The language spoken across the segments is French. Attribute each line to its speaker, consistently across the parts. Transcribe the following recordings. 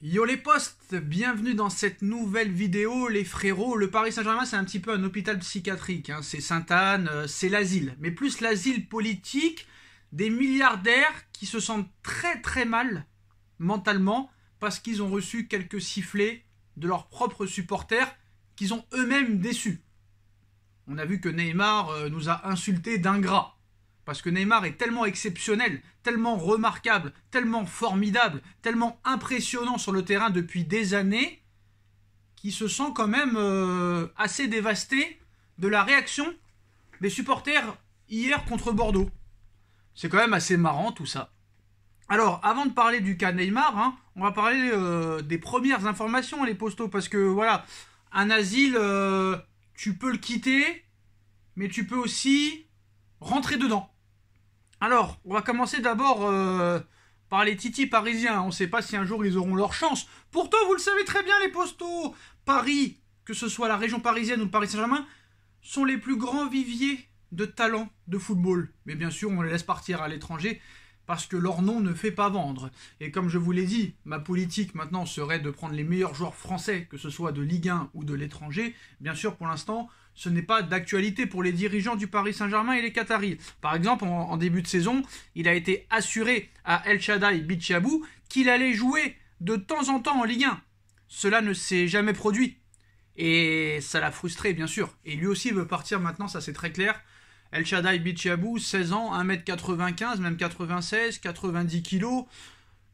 Speaker 1: Yo les postes, bienvenue dans cette nouvelle vidéo les frérots. Le Paris Saint-Germain c'est un petit peu un hôpital psychiatrique, hein. C'est Sainte-Anne, c'est l'asile. Mais plus l'asile politique des milliardaires qui se sentent très très mal mentalement parce qu'ils ont reçu quelques sifflets de leurs propres supporters qu'ils ont eux-mêmes déçus. On a vu que Neymar nous a insultés d'ingrats. Parce que Neymar est tellement exceptionnel, tellement remarquable, tellement formidable, tellement impressionnant sur le terrain depuis des années, qu'il se sent quand même assez dévasté de la réaction des supporters hier contre Bordeaux. C'est quand même assez marrant tout ça. Alors, avant de parler du cas Neymar, hein, on va parler des premières informations, les postos, parce que voilà, un asile, tu peux le quitter, mais tu peux aussi rentrer dedans. Alors, on va commencer d'abord par les titis parisiens. On ne sait pas si un jour ils auront leur chance. Pourtant, vous le savez très bien, les postos. Paris, que ce soit la région parisienne ou le Paris Saint-Germain, sont les plus grands viviers de talents de football. Mais bien sûr, on les laisse partir à l'étranger parce que leur nom ne fait pas vendre. Et comme je vous l'ai dit, ma politique maintenant serait de prendre les meilleurs joueurs français, que ce soit de Ligue 1 ou de l'étranger. Bien sûr, pour l'instant, ce n'est pas d'actualité pour les dirigeants du Paris Saint-Germain et les Qataris. Par exemple, en début de saison, il a été assuré à El Shaddai Bichabou qu'il allait jouer de temps en temps en Ligue 1. Cela ne s'est jamais produit. Et ça l'a frustré, bien sûr. Et lui aussi veut partir maintenant, ça c'est très clair. El Shaddai Bichabou, 16 ans, 1m95, même 96, 90 kg.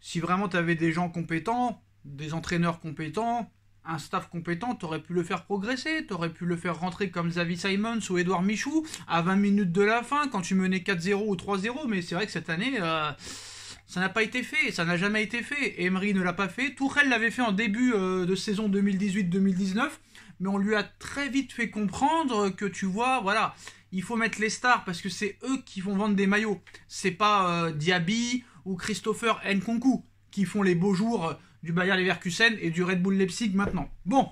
Speaker 1: Si vraiment tu avais des gens compétents, des entraîneurs compétents, un staff compétent, t'aurais pu le faire progresser, t'aurais pu le faire rentrer comme Xavi Simons ou Edouard Michou à 20 minutes de la fin quand tu menais 4-0 ou 3-0, mais c'est vrai que cette année, ça n'a pas été fait, ça n'a jamais été fait. Emery ne l'a pas fait, Tourelle l'avait fait en début de saison 2018-2019, mais on lui a très vite fait comprendre que tu vois, voilà, il faut mettre les stars parce que c'est eux qui vont vendre des maillots. C'est pas Diaby ou Christopher Nkunku qui font les beaux jours du Bayer Leverkusen et du Red Bull Leipzig maintenant. Bon,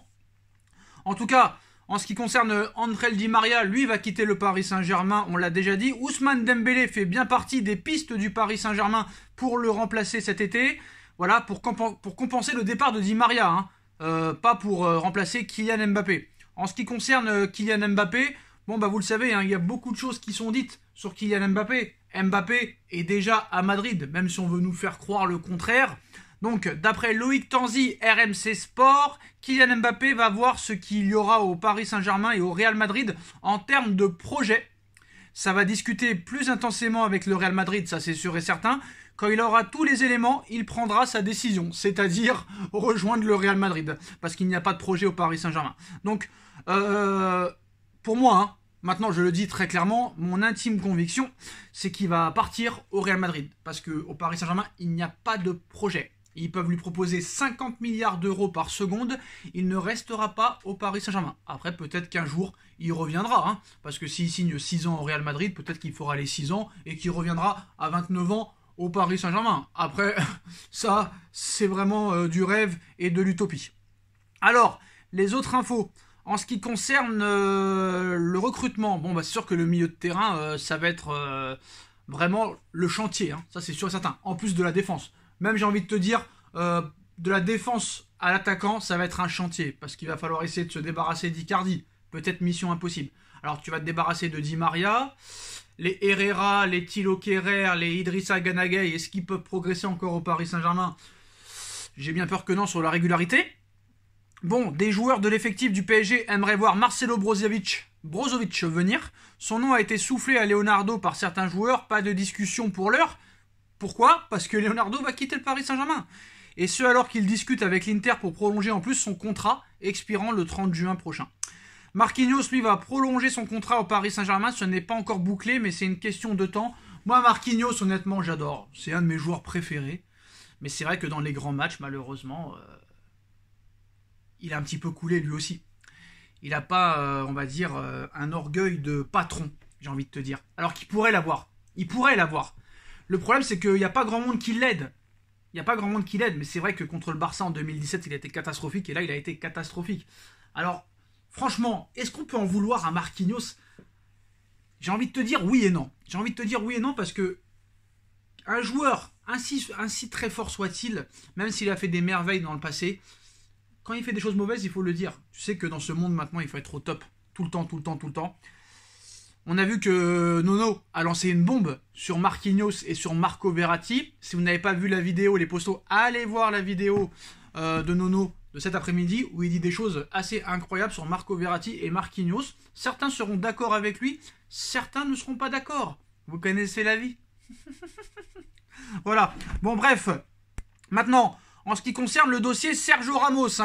Speaker 1: en tout cas, en ce qui concerne André Di Maria, lui va quitter le Paris Saint-Germain, on l'a déjà dit. Ousmane Dembélé fait bien partie des pistes du Paris Saint-Germain pour le remplacer cet été. Voilà, pour compenser le départ de Di Maria, hein. Pas pour remplacer Kylian Mbappé. En ce qui concerne Kylian Mbappé, bon bah vous le savez, hein, il y a beaucoup de choses qui sont dites sur Kylian Mbappé. Mbappé est déjà à Madrid, même si on veut nous faire croire le contraire. Donc, d'après Loïc Tanzi, RMC Sport, Kylian Mbappé va voir ce qu'il y aura au Paris Saint-Germain et au Real Madrid en termes de projet. Ça va discuter plus intensément avec le Real Madrid, ça c'est sûr et certain. Quand il aura tous les éléments, il prendra sa décision, c'est-à-dire rejoindre le Real Madrid, parce qu'il n'y a pas de projet au Paris Saint-Germain. Donc, pour moi, hein, maintenant je le dis très clairement, mon intime conviction, c'est qu'il va partir au Real Madrid, parce qu'au Paris Saint-Germain, il n'y a pas de projet. Ils peuvent lui proposer 50 milliards d'euros par seconde. Il ne restera pas au Paris Saint-Germain. Après, peut-être qu'un jour, il reviendra. Hein, parce que s'il signe 6 ans au Real Madrid, peut-être qu'il fera les 6 ans et qu'il reviendra à 29 ans au Paris Saint-Germain. Après, ça, c'est vraiment du rêve et de l'utopie. Alors, les autres infos. En ce qui concerne le recrutement, bon, bah, c'est sûr que le milieu de terrain, ça va être vraiment le chantier. Hein, ça, c'est sûr et certain. En plus de la défense. Même j'ai envie de te dire, de la défense à l'attaquant, ça va être un chantier. Parce qu'il va falloir essayer de se débarrasser d'Icardi. Peut-être mission impossible. Alors tu vas te débarrasser de Di Maria. Les Herrera, les Thilo Kehrer, les Idrissa Gana Gueye, est-ce qu'ils peuvent progresser encore au Paris Saint-Germain? J'ai bien peur que non sur la régularité. Bon, des joueurs de l'effectif du PSG aimeraient voir Marcelo Brozovic venir. Son nom a été soufflé à Leonardo par certains joueurs. Pas de discussion pour l'heure. Pourquoi? Parce que Leonardo va quitter le Paris Saint-Germain. Et ce alors qu'il discute avec l'Inter pour prolonger en plus son contrat, expirant le 30 juin prochain. Marquinhos, lui, va prolonger son contrat au Paris Saint-Germain. Ce n'est pas encore bouclé, mais c'est une question de temps. Moi, Marquinhos, honnêtement, j'adore. C'est un de mes joueurs préférés. Mais c'est vrai que dans les grands matchs, malheureusement, il a un petit peu coulé lui aussi. Il n'a pas, on va dire, un orgueil de patron, j'ai envie de te dire. Alors qu'il pourrait l'avoir. Il pourrait l'avoir. Le problème, c'est qu'il n'y a pas grand monde qui l'aide. Il n'y a pas grand monde qui l'aide, mais c'est vrai que contre le Barça en 2017, il a été catastrophique, et là, il a été catastrophique. Alors, franchement, est-ce qu'on peut en vouloir à Marquinhos? J'ai envie de te dire oui et non. J'ai envie de te dire oui et non parce que un joueur, ainsi très fort soit-il, même s'il a fait des merveilles dans le passé, quand il fait des choses mauvaises, il faut le dire. Tu sais que dans ce monde maintenant, il faut être au top. Tout le temps, tout le temps, tout le temps. On a vu que Nono a lancé une bombe sur Marquinhos et sur Marco Verratti. Si vous n'avez pas vu la vidéo, les postos, allez voir la vidéo de Nono de cet après-midi où il dit des choses assez incroyables sur Marco Verratti et Marquinhos. Certains seront d'accord avec lui, certains ne seront pas d'accord. Vous connaissez la vie. Voilà. Bon, bref. Maintenant, en ce qui concerne le dossier Sergio Ramos,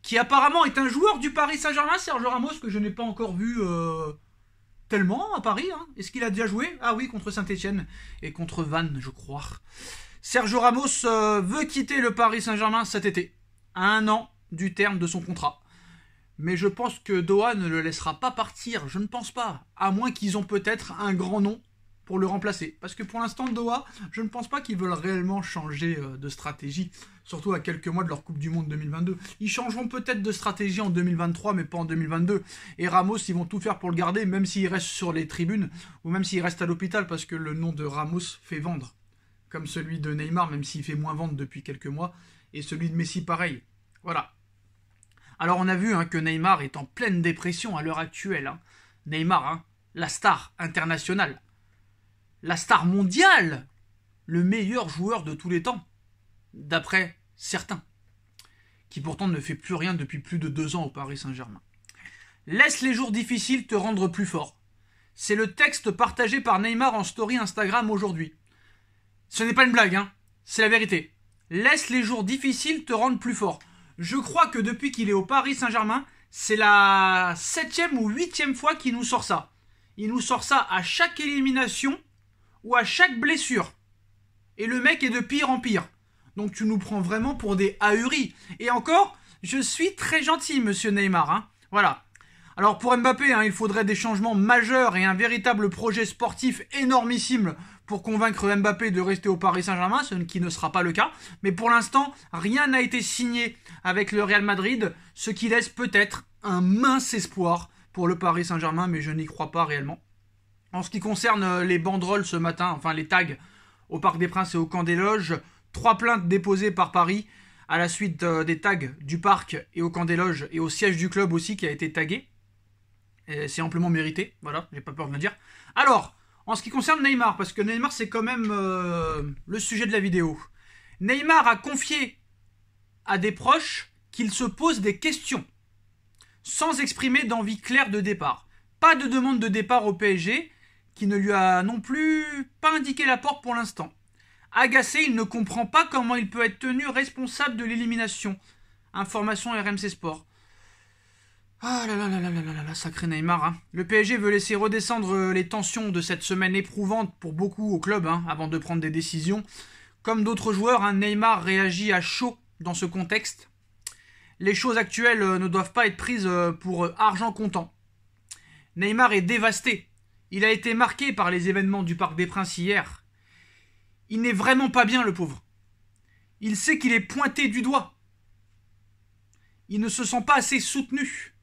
Speaker 1: qui apparemment est un joueur du Paris Saint-Germain. Sergio Ramos, que je n'ai pas encore vu tellement à Paris. Est-ce qu'il a déjà joué? Ah oui, contre Saint-Etienne et contre Vannes, je crois. Sergio Ramos veut quitter le Paris Saint-Germain cet été, à 1 an du terme de son contrat. Mais je pense que Doha ne le laissera pas partir, je ne pense pas. À moins qu'ils ont peut-être un grand nom pour le remplacer. Parce que pour l'instant, Doha, je ne pense pas qu'ils veulent réellement changer de stratégie. Surtout à quelques mois de leur Coupe du Monde 2022. Ils changeront peut-être de stratégie en 2023, mais pas en 2022. Et Ramos, ils vont tout faire pour le garder, même s'il reste sur les tribunes, ou même s'il reste à l'hôpital, parce que le nom de Ramos fait vendre. Comme celui de Neymar, même s'il fait moins vendre depuis quelques mois. Et celui de Messi, pareil. Voilà. Alors on a vu que Neymar est en pleine dépression à l'heure actuelle. Neymar, la star internationale. La star mondiale. Le meilleur joueur de tous les temps. D'après certains. Qui pourtant ne fait plus rien depuis plus de 2 ans au Paris Saint-Germain. Laisse les jours difficiles te rendre plus fort. C'est le texte partagé par Neymar en story Instagram aujourd'hui. Ce n'est pas une blague, c'est la vérité. Laisse les jours difficiles te rendre plus fort. Je crois que depuis qu'il est au Paris Saint-Germain, c'est la 7e ou 8e fois qu'il nous sort ça. Il nous sort ça à chaque élimination ou à chaque blessure. Et le mec est de pire en pire. Donc tu nous prends vraiment pour des ahuris. Et encore, je suis très gentil, monsieur Neymar. Voilà. Alors pour Mbappé, il faudrait des changements majeurs et un véritable projet sportif énormissime pour convaincre Mbappé de rester au Paris Saint-Germain, ce qui ne sera pas le cas. Mais pour l'instant, rien n'a été signé avec le Real Madrid, ce qui laisse peut-être un mince espoir pour le Paris Saint-Germain, mais je n'y crois pas réellement. En ce qui concerne les banderoles ce matin, enfin les tags au Parc des Princes et au Camp des Loges, 3 plaintes déposées par Paris à la suite des tags du Parc et au Camp des Loges et au siège du club aussi qui a été tagué. C'est amplement mérité, voilà, j'ai pas peur de le dire. Alors, en ce qui concerne Neymar, parce que Neymar c'est quand même le sujet de la vidéo. Neymar a confié à des proches qu'il se pose des questions, sans exprimer d'envie claire de départ. Pas de demande de départ au PSG, qui ne lui a non plus pas indiqué la porte pour l'instant. Agacé, il ne comprend pas comment il peut être tenu responsable de l'élimination. Information RMC Sport. Ah là là là là là là là, sacré Neymar. Le PSG veut laisser redescendre les tensions de cette semaine éprouvante pour beaucoup au club avant de prendre des décisions. Comme d'autres joueurs, Neymar réagit à chaud dans ce contexte. Les choses actuelles ne doivent pas être prises pour argent comptant. Neymar est dévasté. Il a été marqué par les événements du Parc des Princes hier. Il n'est vraiment pas bien, le pauvre. Il sait qu'il est pointé du doigt. Il ne se sent pas assez soutenu.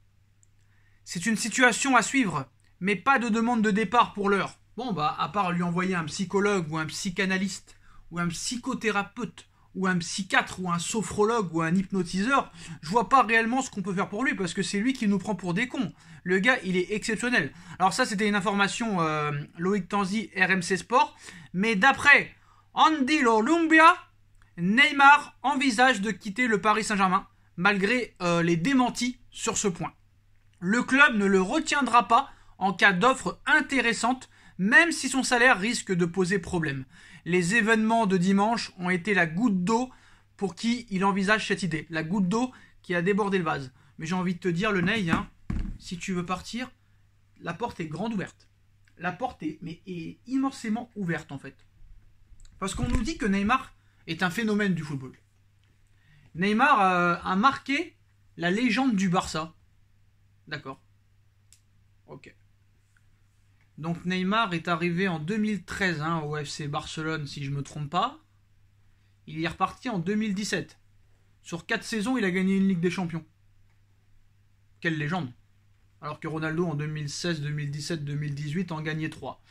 Speaker 1: C'est une situation à suivre, mais pas de demande de départ pour l'heure. Bon, à part lui envoyer un psychologue ou un psychanalyste, ou un psychothérapeute, ou un psychiatre, ou un sophrologue, ou un hypnotiseur, je vois pas réellement ce qu'on peut faire pour lui, parce que c'est lui qui nous prend pour des cons. Le gars, il est exceptionnel. Alors ça, c'était une information Loïc Tanzi, RMC Sport, mais d'après Andy Lumbia, Neymar envisage de quitter le Paris Saint-Germain, malgré les démentis sur ce point. Le club ne le retiendra pas en cas d'offre intéressante, même si son salaire risque de poser problème. Les événements de dimanche ont été la goutte d'eau pour qui il envisage cette idée. La goutte d'eau qui a débordé le vase. Mais j'ai envie de te dire, le Ney, si tu veux partir, la porte est grande ouverte. La porte est immensément ouverte en fait. Parce qu'on nous dit que Neymar est un phénomène du football. Neymar a marqué la légende du Barça. D'accord. Ok. Donc Neymar est arrivé en 2013 au FC Barcelone, si je ne me trompe pas. Il y est reparti en 2017. Sur 4 saisons, il a gagné une Ligue des Champions. Quelle légende. Alors que Ronaldo en 2016, 2017, 2018 en gagnait 3.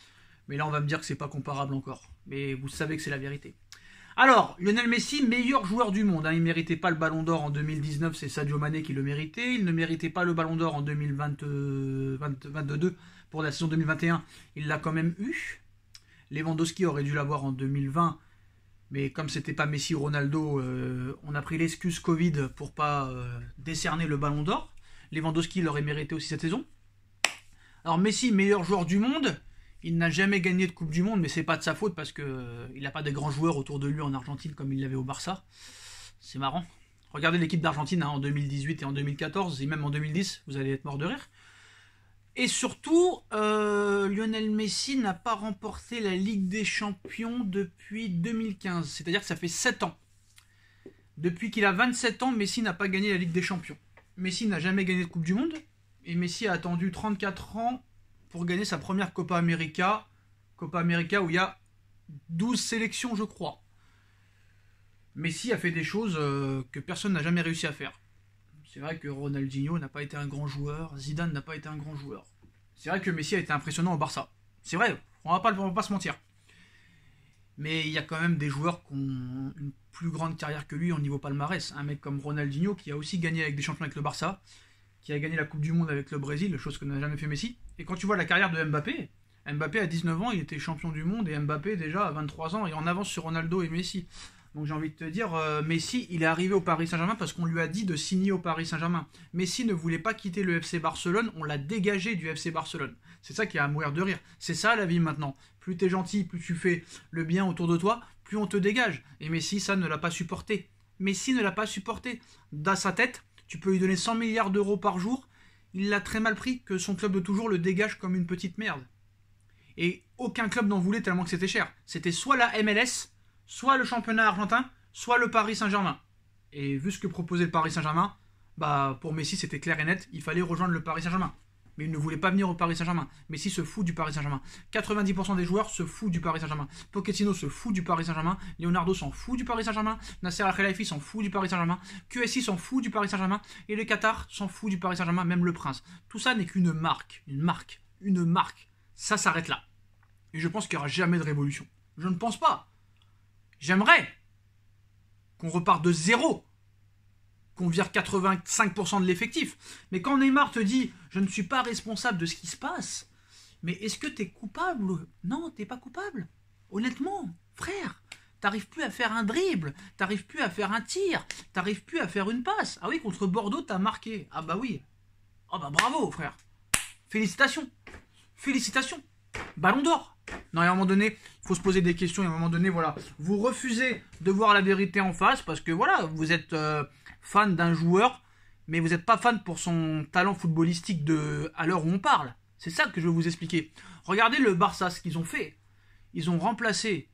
Speaker 1: Mais là, on va me dire que c'est pas comparable encore. Mais vous savez que c'est la vérité. Alors, Lionel Messi, meilleur joueur du monde. Il ne méritait pas le Ballon d'Or en 2019, c'est Sadio Mané qui le méritait. Il ne méritait pas le Ballon d'Or en 2022 pour la saison 2021. Il l'a quand même eu. Lewandowski aurait dû l'avoir en 2020. Mais comme c'était pas Messi ou Ronaldo, on a pris l'excuse Covid pour pas décerner le Ballon d'Or. Lewandowski l'aurait mérité aussi cette saison. Alors Messi, meilleur joueur du monde. Il n'a jamais gagné de Coupe du Monde, mais c'est pas de sa faute parce qu'il n'a pas de grands joueurs autour de lui en Argentine comme il l'avait au Barça. C'est marrant. Regardez l'équipe d'Argentine en 2018 et en 2014, et même en 2010, vous allez être mort de rire. Et surtout, Lionel Messi n'a pas remporté la Ligue des Champions depuis 2015. C'est-à-dire que ça fait 7 ans. Depuis qu'il a 27 ans, Messi n'a pas gagné la Ligue des Champions. Messi n'a jamais gagné de Coupe du Monde. Et Messi a attendu 34 ans pour gagner sa première Copa América. Copa América où il y a 12 sélections, je crois. Messi a fait des choses que personne n'a jamais réussi à faire. C'est vrai que Ronaldinho n'a pas été un grand joueur, Zidane n'a pas été un grand joueur. C'est vrai que Messi a été impressionnant au Barça. C'est vrai, on va pas se mentir. Mais il y a quand même des joueurs qui ont une plus grande carrière que lui au niveau palmarès. Un mec comme Ronaldinho qui a aussi gagné avec des champions avec le Barça, qui a gagné la Coupe du Monde avec le Brésil, chose que n'a jamais fait Messi. Et quand tu vois la carrière de Mbappé, Mbappé à 19 ans, il était champion du monde, et Mbappé déjà à 23 ans, il est en avance sur Ronaldo et Messi. Donc j'ai envie de te dire, Messi, il est arrivé au Paris Saint-Germain parce qu'on lui a dit de signer au Paris Saint-Germain. Messi ne voulait pas quitter le FC Barcelone, on l'a dégagé du FC Barcelone. C'est ça qui est à mourir de rire. C'est ça la vie maintenant. Plus t'es gentil, plus tu fais le bien autour de toi, plus on te dégage. Et Messi, ça ne l'a pas supporté. Messi ne l'a pas supporté. Dans sa tête, tu peux lui donner 100 milliards d'euros par jour, il l'a très mal pris que son club de toujours le dégage comme une petite merde. Et aucun club n'en voulait tellement que c'était cher. C'était soit la MLS, soit le championnat argentin, soit le Paris Saint-Germain. Et vu ce que proposait le Paris Saint-Germain, bah pour Messi c'était clair et net, il fallait rejoindre le Paris Saint-Germain. Mais il ne voulait pas venir au Paris Saint-Germain. Messi se fout du Paris Saint-Germain. 90% des joueurs se foutent du Paris Saint-Germain. Pochettino se fout du Paris Saint-Germain. Leonardo s'en fout du Paris Saint-Germain. Nasser Al-Khelaifi s'en fout du Paris Saint-Germain. QSI s'en fout du Paris Saint-Germain. Et le Qatar s'en fout du Paris Saint-Germain, même le Prince. Tout ça n'est qu'une marque. Une marque. Une marque. Ça s'arrête là. Et je pense qu'il n'y aura jamais de révolution. Je ne pense pas. J'aimerais qu'on reparte de zéro, qu'on vire 85% de l'effectif. Mais quand Neymar te dit « je ne suis pas responsable de ce qui se passe », mais est-ce que tu es coupable? Non, tu n'es pas coupable. Honnêtement, frère, t'arrives plus à faire un dribble, t'arrives plus à faire un tir, t'arrives plus à faire une passe. Ah oui, contre Bordeaux, t'as marqué. Ah bah oui. Ah bah bravo, frère. Félicitations. Félicitations. Ballon d'or. Non, et à un moment donné, il faut se poser des questions. Et à un moment donné, voilà, vous refusez de voir la vérité en face parce que voilà, vous êtes fan d'un joueur, mais vous n'êtes pas fan pour son talent footballistique à l'heure où on parle. C'est ça que je veux vous expliquer. Regardez le Barça, ce qu'ils ont fait. Ils ont remplacé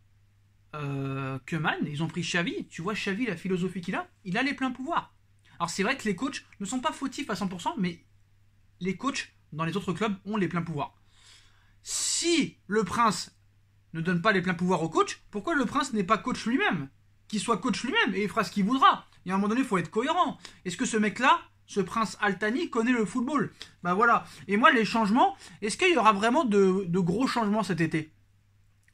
Speaker 1: Koeman, ils ont pris Xavi. Tu vois Xavi, la philosophie qu'il a, il a les pleins pouvoirs. Alors c'est vrai que les coachs ne sont pas fautifs à 100%, mais les coachs dans les autres clubs ont les pleins pouvoirs. Si le prince ne donne pas les pleins pouvoirs au coach, pourquoi le prince n'est pas coach lui-même? Qu'il soit coach lui-même et il fera ce qu'il voudra. Et à un moment donné, il faut être cohérent. Est-ce que ce mec-là, ce prince Al-Thani, connaît le football? Bah voilà. Et moi, les changements, est-ce qu'il y aura vraiment de gros changements cet été?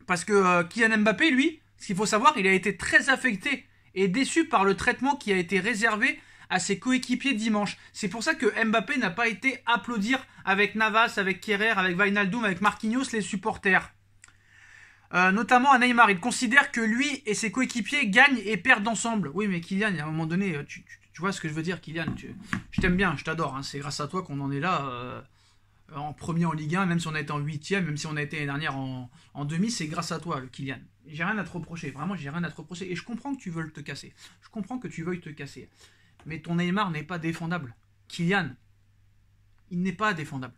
Speaker 1: Parce que Kylian Mbappé, lui, ce qu'il faut savoir, il a été très affecté et déçu par le traitement qui a été réservé à ses coéquipiers dimanche. C'est pour ça que Mbappé n'a pas été applaudir avec Navas, avec Kerrer, avec Wijnaldum, avec Marquinhos, les supporters. Notamment à Neymar. Il considère que lui et ses coéquipiers gagnent et perdent ensemble. Oui, mais Kylian, à un moment donné, tu vois ce que je veux dire, Kylian. Je t'aime bien, je t'adore. Hein, c'est grâce à toi qu'on en est là en premier en Ligue 1, même si on a été en 8e, même si on a été l'année dernière en demi, c'est grâce à toi, le Kylian. J'ai rien à te reprocher. Vraiment, j'ai rien à te reprocher. Et je comprends que tu veuilles te casser. Je comprends que tu veuilles te casser. Mais ton Neymar n'est pas défendable. Kylian, il n'est pas défendable.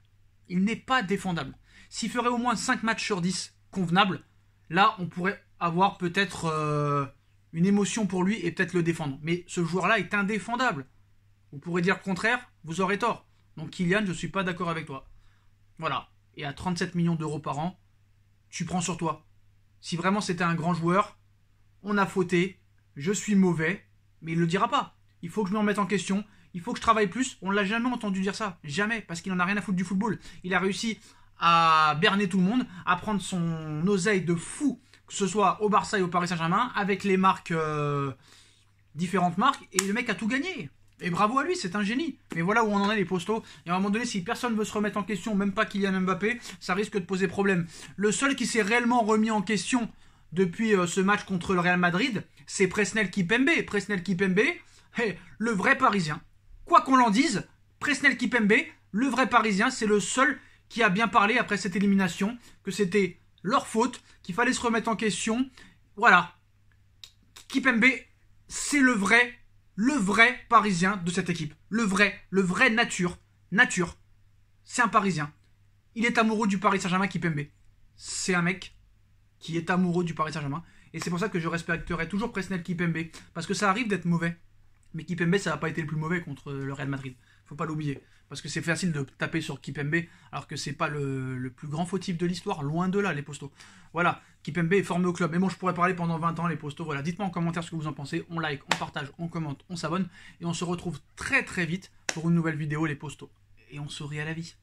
Speaker 1: Il n'est pas défendable. S'il ferait au moins 5 matchs sur 10 convenables, là, on pourrait avoir peut-être une émotion pour lui et peut-être le défendre. Mais ce joueur-là est indéfendable. Vous pourrez dire le contraire, vous aurez tort. Donc Kylian, je ne suis pas d'accord avec toi. Voilà. Et à 37 millions d'euros par an, tu prends sur toi. Si vraiment c'était un grand joueur, on a fauté, je suis mauvais, mais il ne le dira pas. Il faut que je me remette en question, il faut que je travaille plus. On ne l'a jamais entendu dire ça, jamais, parce qu'il n'en a rien à foutre du football. Il a réussi à berner tout le monde, à prendre son oseille de fou, que ce soit au Barça et au Paris Saint-Germain, avec les marques, différentes marques, et le mec a tout gagné. Et bravo à lui, c'est un génie. Mais voilà où on en est les postos. Et à un moment donné, si personne veut se remettre en question, même pas Kylian Mbappé, ça risque de poser problème. Le seul qui s'est réellement remis en question depuis ce match contre le Real Madrid, c'est Presnel Kimpembe. Presnel Kimpembe, le vrai Parisien. Quoi qu'on l'en dise, Presnel Kimpembe, le vrai Parisien, c'est le seul qui a bien parlé après cette élimination, que c'était leur faute, qu'il fallait se remettre en question. Voilà. Kimpembe, c'est le vrai Parisien de cette équipe. Le vrai nature. Nature. C'est un Parisien. Il est amoureux du Paris Saint-Germain, Kimpembe. C'est un mec qui est amoureux du Paris Saint-Germain. Et c'est pour ça que je respecterai toujours Presnel Kimpembe. Parce que ça arrive d'être mauvais. Mais Kimpembe, ça n'a pas été le plus mauvais contre le Real Madrid. Faut pas l'oublier. Parce que c'est facile de taper sur Kimpembe, alors que c'est pas le plus grand fautif de l'histoire. Loin de là, les postos. Voilà, Kimpembe est formé au club. Mais bon, je pourrais parler pendant 20 ans, les postos. Voilà, dites-moi en commentaire ce que vous en pensez. On like, on partage, on commente, on s'abonne. Et on se retrouve très très vite pour une nouvelle vidéo, les postos. Et on sourit à la vie.